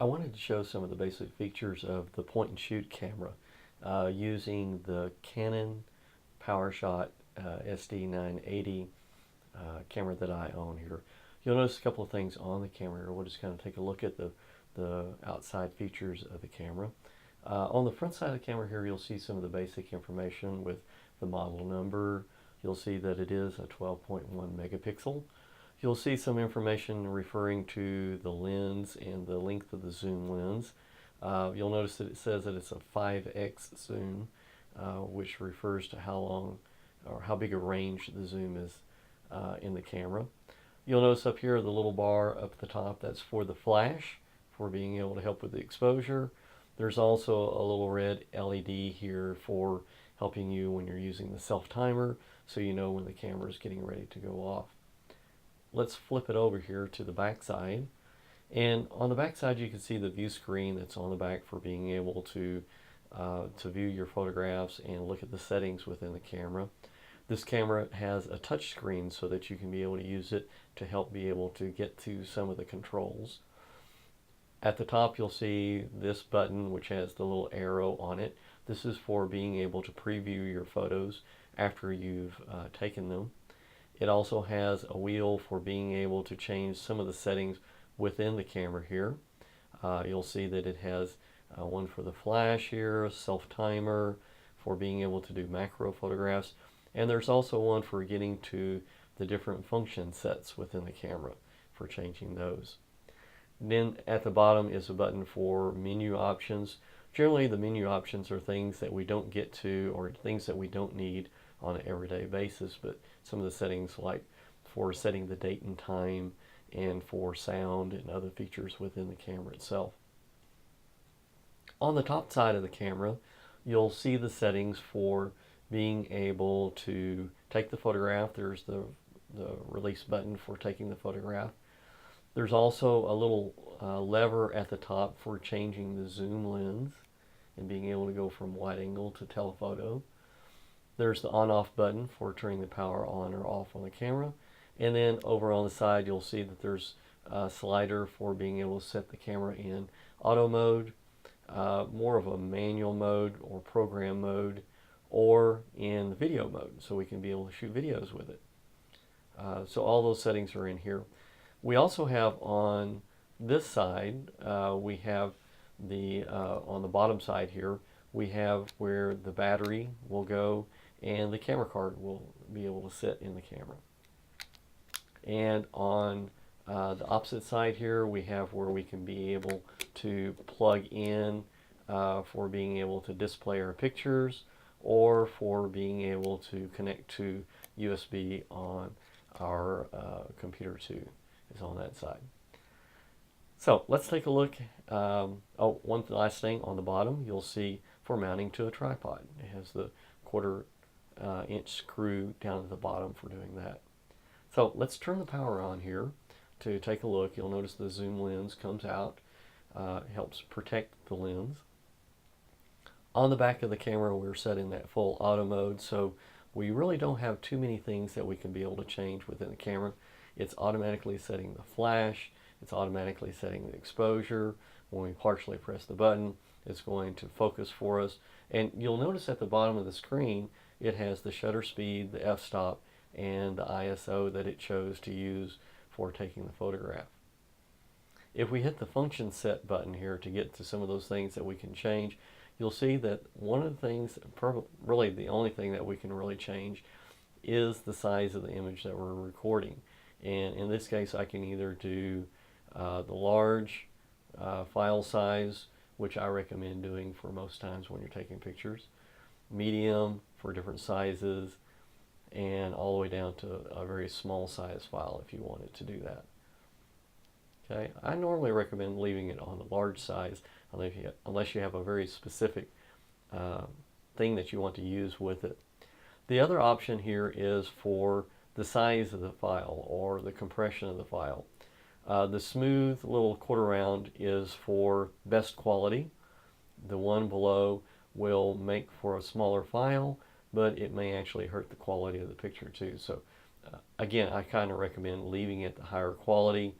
I wanted to show some of the basic features of the point and shoot camera using the Canon PowerShot SD980 camera that I own here. You'll notice a couple of things on the camera here. We'll just kind of take a look at the outside features of the camera. On the front side of the camera here, you'll see some of the basic information with the model number. You'll see that it is a 12.1 megapixel. You'll see some information referring to the lens and the length of the zoom lens. You'll notice that it says that it's a 5x zoom, which refers to how long or how big a range the zoom is in the camera. You'll notice up here the little bar up at the top, that's for the flash, for being able to help with the exposure. There's also a little red LED here for helping you when you're using the self-timer, so you know when the camera is getting ready to go off. Let's flip it over here to the back side. And on the back side, you can see the view screen that's on the back for being able to view your photographs and look at the settings within the camera. This camera has a touch screen so that you can be able to use it to help be able to get to some of the controls. At the top, you'll see this button, which has the little arrow on it. This is for being able to preview your photos after you've taken them. It also has a wheel for being able to change some of the settings within the camera here. You'll see that it has one for the flash here, a self-timer for being able to do macro photographs, and there's also one for getting to the different function sets within the camera for changing those. Then at the bottom is a button for menu options. Generally, the menu options are things that we don't get to or things that we don't need on an everyday basis, but some of the settings like for setting the date and time and for sound and other features within the camera itself. On the top side of the camera, you'll see the settings for being able to take the photograph. There's the release button for taking the photograph. There's also a little lever at the top for changing the zoom lens and being able to go from wide angle to telephoto. There's the on-off button for turning the power on or off on the camera. And then over on the side, you'll see that there's a slider for being able to set the camera in auto mode, more of a manual mode or program mode, or in the video mode, so we can be able to shoot videos with it. So all those settings are in here. We also have on this side, we have the on the bottom side here, we have where the battery will go and the camera card will be able to sit in the camera. And on the opposite side here, we have where we can be able to plug in for being able to display our pictures or for being able to connect to USB on our computer too, is on that side. So let's take a look. Oh, one last thing on the bottom, you'll see for mounting to a tripod. It has the 1/4 inch screw down at the bottom for doing that. So let's turn the power on here to take a look. You'll notice the zoom lens comes out. It helps protect the lens. On the back of the camera, we're setting that full auto mode, so we really don't have too many things that we can be able to change within the camera. It's automatically setting the flash. It's automatically setting the exposure. When we partially press the button, it's going to focus for us. And you'll notice at the bottom of the screen, it has the shutter speed, the f-stop, and the ISO that it chose to use for taking the photograph. If we hit the function set button here to get to some of those things that we can change, you'll see that one of the things, really the only thing that we can really change, is the size of the image that we're recording. And in this case, I can either do the large file size, which I recommend doing for most times when you're taking pictures, medium for different sizes, and all the way down to a very small size file if you wanted to do that. Okay, I normally recommend leaving it on the large size unless you have a very specific thing that you want to use with it. The other option here is for the size of the file or the compression of the file. The smooth little 1/4 round is for best quality. The one below will make for a smaller file, but it may actually hurt the quality of the picture too. So again, I kind of recommend leaving it the higher quality.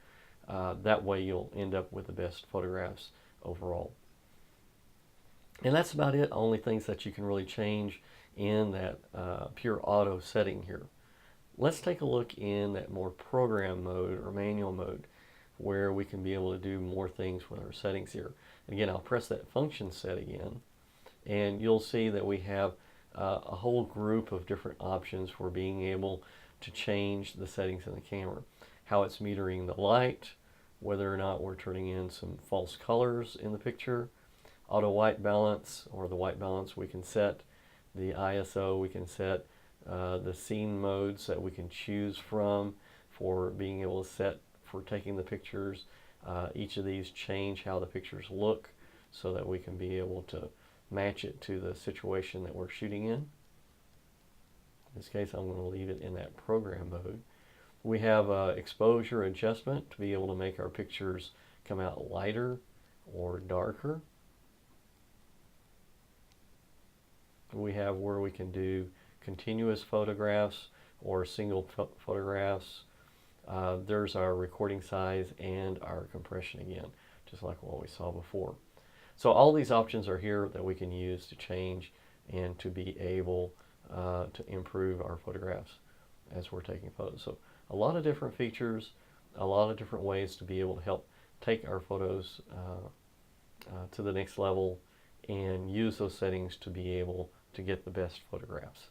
That way you'll end up with the best photographs overall. And that's about it. Only things that you can really change in that pure auto setting here. Let's take a look in that more program mode or manual mode, where we can be able to do more things with our settings here. And again, I'll press that function set again, and you'll see that we have a whole group of different options for being able to change the settings in the camera. How it's metering the light, whether or not we're turning in some false colors in the picture, auto white balance, or the white balance we can set, the ISO we can set, the scene modes that we can choose from for being able to set for taking the pictures. Each of these change how the pictures look so that we can be able to match it to the situation that we're shooting in. In this case, I'm going to leave it in that program mode. We have exposure adjustment to be able to make our pictures come out lighter or darker. We have where we can do continuous photographs or single photographs. There's our recording size and our compression again, just like what we saw before. So all these options are here that we can use to change and to be able to improve our photographs as we're taking photos. So a lot of different features, a lot of different ways to be able to help take our photos to the next level and use those settings to be able to get the best photographs.